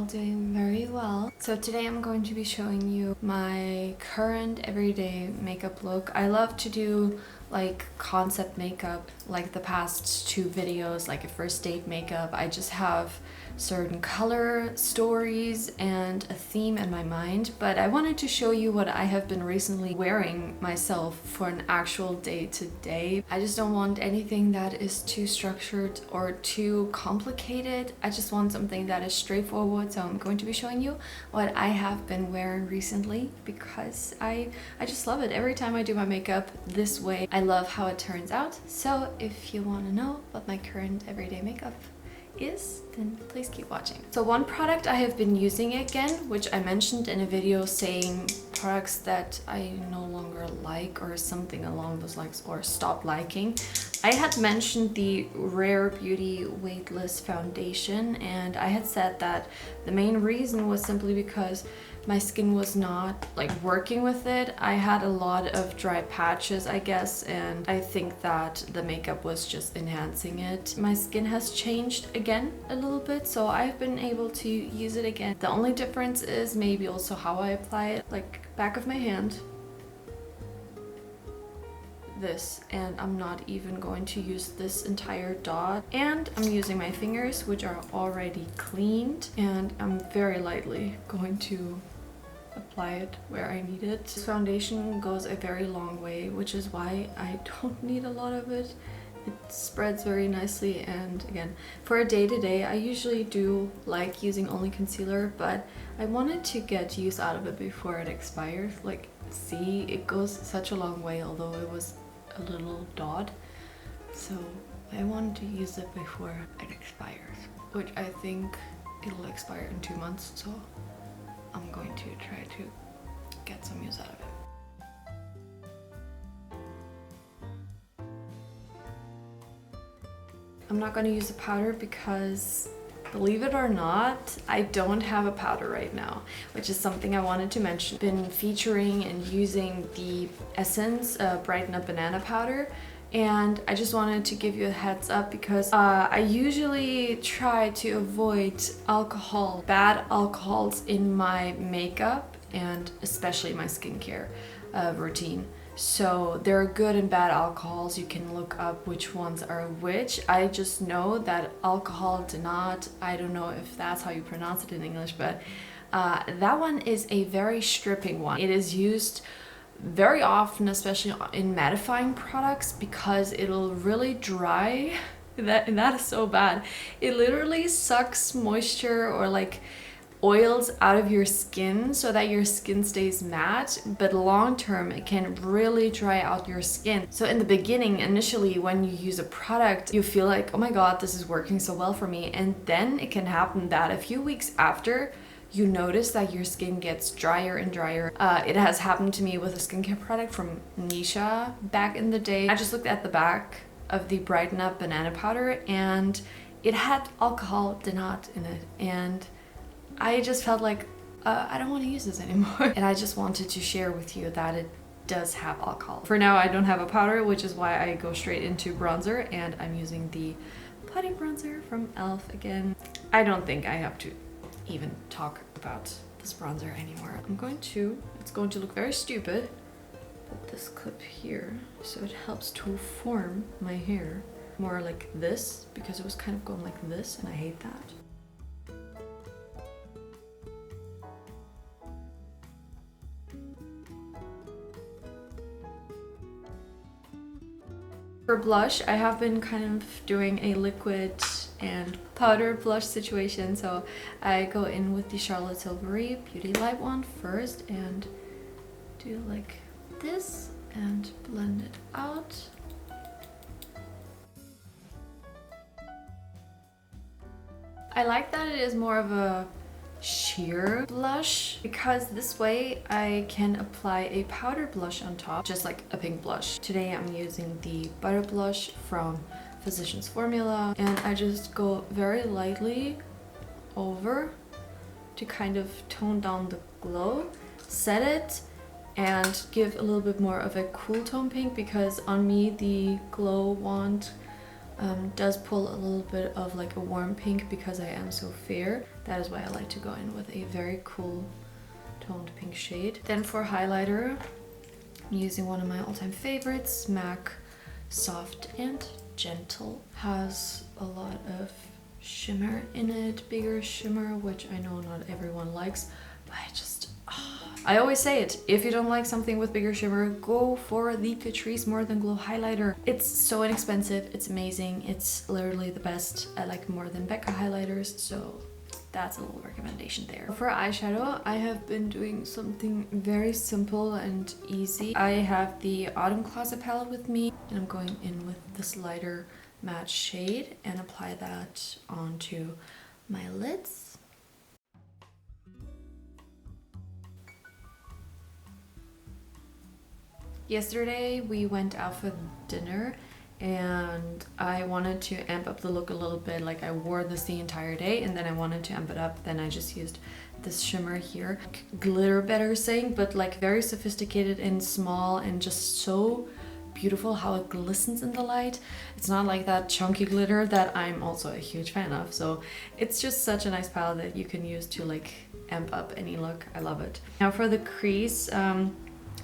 all doing very well. So today I'm going to be showing you my current everyday makeup look. I love to do like concept makeup, like the past two videos, like a first date makeup. I just have certain color stories and a theme in my mind, but I wanted to show you what I have been recently wearing myself for an actual day to day. I just don't want anything that is too structured or too complicated. I just want something that is straightforward, so I'm going to be showing you what I have been wearing recently because I just love it. Every time I do my makeup this way, I love how it turns out. So if you want to know what my current everyday makeup is, then please keep watching. So one product I have been using again, which I mentioned in a video saying products that I no longer like or something along those lines, or stop liking. I had mentioned the Rare Beauty Weightless Foundation, and I had said that the main reason was simply because my skin was not like working with it. I had a lot of dry patches, I guess, and I think that the makeup was just enhancing it. My skin has changed again a little bit, so I've been able to use it again. The only difference is maybe also how I apply it, like back of my hand, this, and I'm not even going to use this entire dot, and I'm using my fingers, which are already cleaned, and I'm very lightly going to apply it where I need it. This foundation goes a very long way, which is why I don't need a lot of it. It spreads very nicely, and again, for a day-to-day, I usually do like using only concealer, but I wanted to get use out of it before it expires. Like, see, it goes such a long way, although it was a little dot, so I wanted to use it before it expires, which I think it'll expire in 2 months, so I'm going to try to get some use out of it. I'm not going to use a powder because, believe it or not, I don't have a powder right now, which is something I wanted to mention. Been featuring and using the Essence Brighten Up Banana Powder, and I just wanted to give you a heads up because I usually try to avoid alcohol, bad alcohols in my makeup and especially my skincare routine. So there are good and bad alcohols. You can look up which ones are which. I just know that alcohol denat, I don't know if that's how you pronounce it in English, but that one is a very stripping one. It is used very often, especially in mattifying products, because it'll really dry. And that is so bad. It literally sucks moisture or like oils out of your skin so that your skin stays matte, but long term it can really dry out your skin. So in the beginning, initially, when you use a product, you feel like, oh my god, this is working so well for me, and then it can happen that a few weeks after, you notice that your skin gets drier and drier. It has happened to me with a skincare product from Nisha back in the day. I just looked at the back of the Brighten Up Banana Powder, and it had alcohol denat in it, and I just felt like I don't want to use this anymore. And I just wanted to share with you that it does have alcohol. For now, I don't have a powder, which is why I go straight into bronzer, and I'm using the Putty bronzer from e.l.f. again. I don't think I have to even talk about this bronzer anymore. It's going to look very stupid, but this clip here, so it helps to form my hair more like this, because it was kind of going like this, and I hate that. For blush, I have been kind of doing a liquid and powder blush situation, so I go in with the Charlotte Tilbury Beauty Light one first and do like this and blend it out. I like that it is more of a sheer blush, because this way I can apply a powder blush on top, just like a pink blush. Today I'm using the Butter Blush from Physicians Formula, and I just go very lightly over to kind of tone down the glow, set it, and give a little bit more of a cool tone pink, because on me the glow wand does pull a little bit of like a warm pink because I am so fair. That is why I like to go in with a very cool toned pink shade. Then for highlighter, I'm using one of my all-time favorites, MAC Soft and Gentle. Has a lot of shimmer in it, bigger shimmer, which I know not everyone likes, but I always say it, if you don't like something with bigger shimmer, go for the Catrice More Than Glow highlighter. It's so inexpensive, it's amazing, it's literally the best. I like More Than Becca highlighters, so that's a little recommendation there. For eyeshadow, I have been doing something very simple and easy. I have the Autumn Closet palette with me, and I'm going in with this lighter matte shade and apply that onto my lids. Yesterday we went out for dinner and I wanted to amp up the look a little bit. Like I wore this the entire day and then I wanted to amp it up. Then I just used this shimmer here. Glitter better saying, but like very sophisticated and small and just so beautiful how it glistens in the light. It's not like that chunky glitter that I'm also a huge fan of. So it's just such a nice palette that you can use to like amp up any look. I love it. Now for the crease,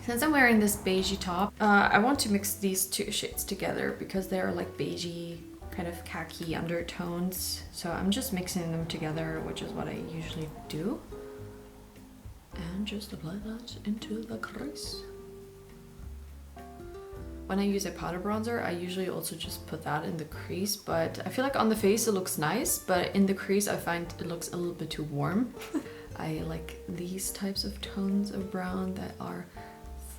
since I'm wearing this beigey top, I want to mix these two shades together because they're like beigey, kind of khaki undertones. So I'm just mixing them together, which is what I usually do. And just apply that into the crease. When I use a powder bronzer, I usually also just put that in the crease, but I feel like on the face it looks nice, but in the crease I find it looks a little bit too warm. I like these types of tones of brown that are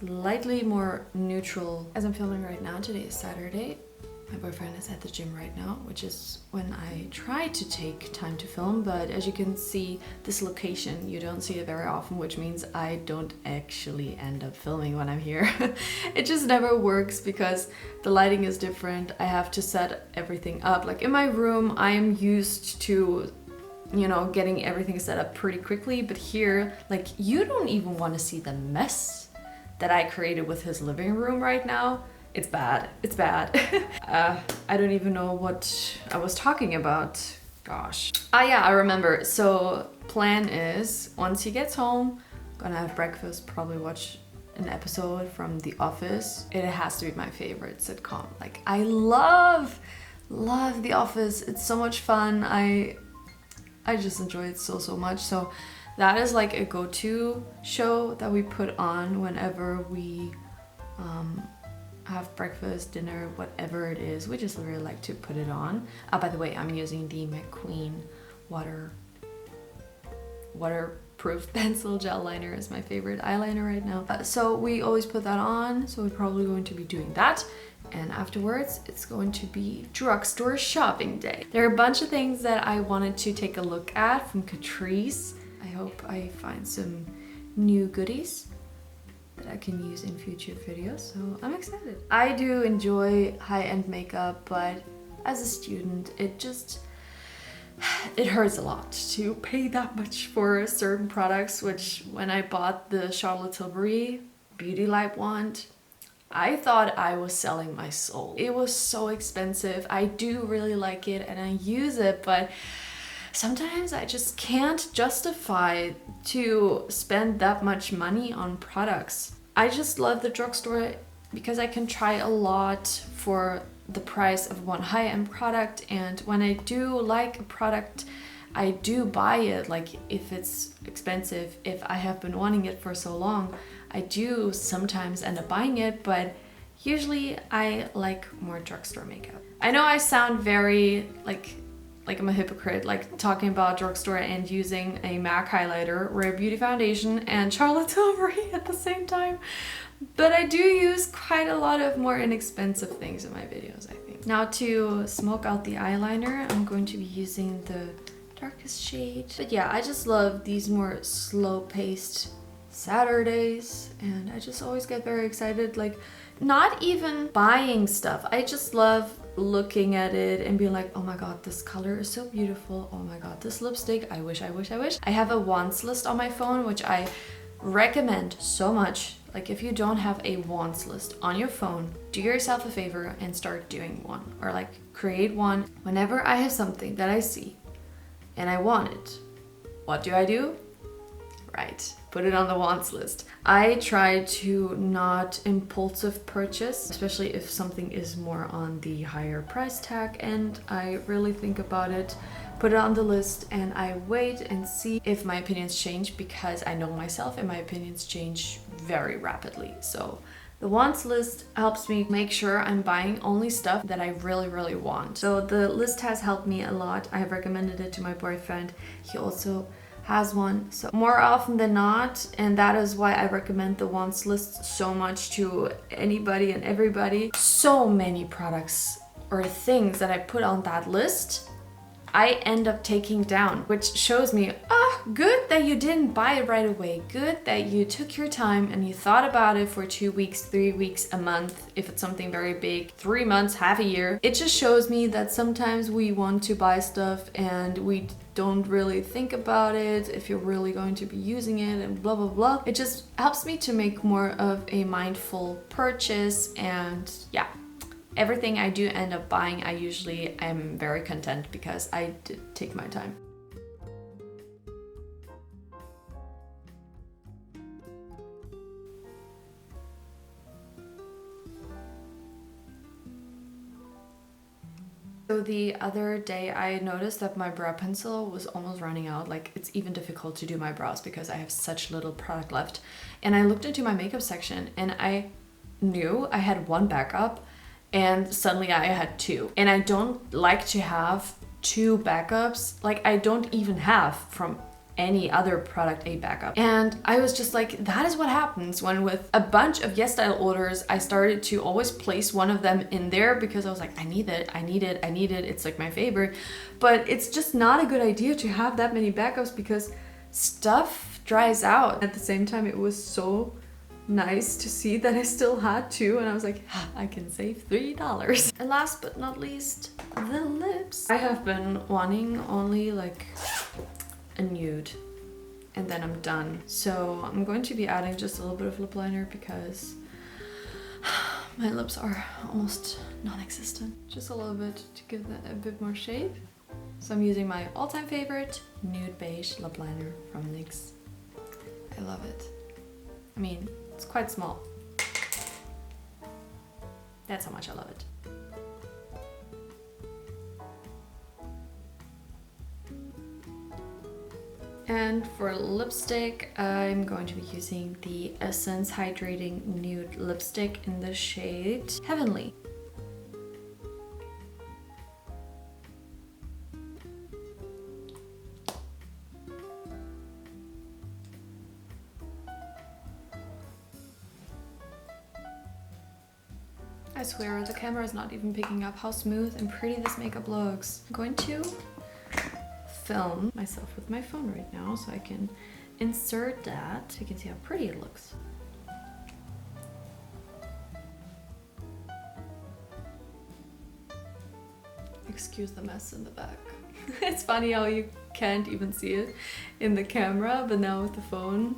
slightly more neutral. As I'm filming right now, today is Saturday. My boyfriend is at the gym right now, which is when I try to take time to film, but as you can see, this location, you don't see it very often, which means I don't actually end up filming when I'm here. It just never works because the lighting is different. I have to set everything up. Like in my room, I am used to, you know, getting everything set up pretty quickly, but here, like, you don't even want to see the mess that I created with his living room right now. It's bad. It's bad. I don't even know what I was talking about. Gosh. Ah yeah, I remember. So plan is once he gets home, gonna have breakfast, probably watch an episode from The Office. It has to be my favorite sitcom. Like I love The Office. It's so much fun. I just enjoy it so much. So that is like a go-to show that we put on whenever we have breakfast, dinner, whatever it is. We just really like to put it on. By the way, I'm using the McQueen waterproof pencil gel liner is my favorite eyeliner right now. So we always put that on, so we're probably going to be doing that. And afterwards, it's going to be drugstore shopping day. There are a bunch of things that I wanted to take a look at from Catrice. I hope I find some new goodies that I can use in future videos, so I'm excited. I do enjoy high-end makeup, but as a student, it hurts a lot to pay that much for certain products, which when I bought the Charlotte Tilbury Beauty Light wand, I thought I was selling my soul. It was so expensive. I do really like it and I use it, but sometimes I just can't justify to spend that much money on products. I just love the drugstore because I can try a lot for the price of one high-end product, and when I do like a product, I do buy it. Like if it's expensive, if I have been wanting it for so long, I do sometimes end up buying it, but usually I like more drugstore makeup. I know I sound very like I'm a hypocrite, like talking about drugstore and using a MAC highlighter, Rare Beauty Foundation, and Charlotte Tilbury at the same time. But I do use quite a lot of more inexpensive things in my videos, I think. Now to smoke out the eyeliner, I'm going to be using the darkest shade. But yeah, I just love these more slow-paced Saturdays, and I just always get very excited, like not even buying stuff. I just love looking at it and being like, oh my god, this color is so beautiful. Oh my god, this lipstick, I wish. I have a wants list on my phone, which I recommend so much. Like if you don't have a wants list on your phone, do yourself a favor and start doing one, or like create one. Whenever I have something that I see and I want it, what do? Right, put it on the wants list. I try to not impulsive purchase, especially if something is more on the higher price tag, and I really think about it, put it on the list, and I wait and see if my opinions change, because I know myself and my opinions change very rapidly. So the wants list helps me make sure I'm buying only stuff that I really want. So the list has helped me a lot. I have recommended it to my boyfriend. He also has one. So more often than not, and that is why I recommend the wants list so much to anybody and everybody. So many products or things that I put on that list, I end up taking down, which shows me, good that you didn't buy it right away. Good that you took your time and you thought about it for 2 weeks, 3 weeks, a month, if it's something very big, 3 months, half a year. It just shows me that sometimes we want to buy stuff and we don't really think about it, if you're really going to be using it and blah, blah, blah. It just helps me to make more of a mindful purchase, and yeah. Everything I do end up buying, I usually am very content because I did take my time. So the other day I noticed that my brow pencil was almost running out. Like it's even difficult to do my brows because I have such little product left. And I looked into my makeup section and I knew I had one backup, and suddenly I had 2. And I don't like to have 2 backups. Like I don't even have from any other product a backup. And I was just like, that is what happens when with a bunch of Yesstyle orders, I started to always place one of them in there because I was like, I need it. It's like my favorite. But it's just not a good idea to have that many backups because stuff dries out. At the same time, it was so nice to see that I still had 2, and I was like, I can save $3. And last but not least, the lips. I have been wanting only like a nude and then I'm done. So I'm going to be adding just a little bit of lip liner because my lips are almost non-existent. Just a little bit to give that a bit more shape. So I'm using my all-time favorite Nude Beige lip liner from NYX. I love it. I mean, it's quite small. That's how much I love it. And for lipstick, I'm going to be using the Essence Hydrating Nude Lipstick in the shade Heavenly. I swear the camera is not even picking up how smooth and pretty this makeup looks. I'm going to film myself with my phone right now so I can insert that so you can see how pretty it looks. Excuse the mess in the back. It's funny how you can't even see it in the camera, but now with the phone,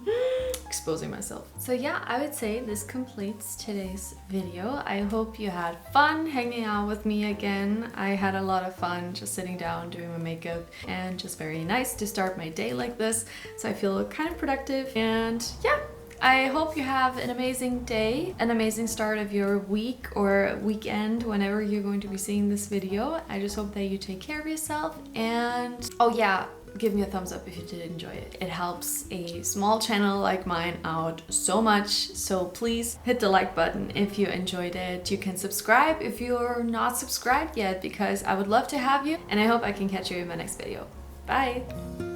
exposing myself. So yeah, I would say this completes today's video. I hope you had fun hanging out with me again. I had a lot of fun just sitting down, doing my makeup, and just very nice to start my day like this. So I feel kind of productive, and yeah. I hope you have an amazing day, an amazing start of your week or weekend, whenever you're going to be seeing this video. I just hope that you take care of yourself, and oh yeah, give me a thumbs up if you did enjoy it. It helps a small channel like mine out so much, so please hit the like button if you enjoyed it. You can subscribe if you're not subscribed yet, because I would love to have you, and I hope I can catch you in my next video. Bye!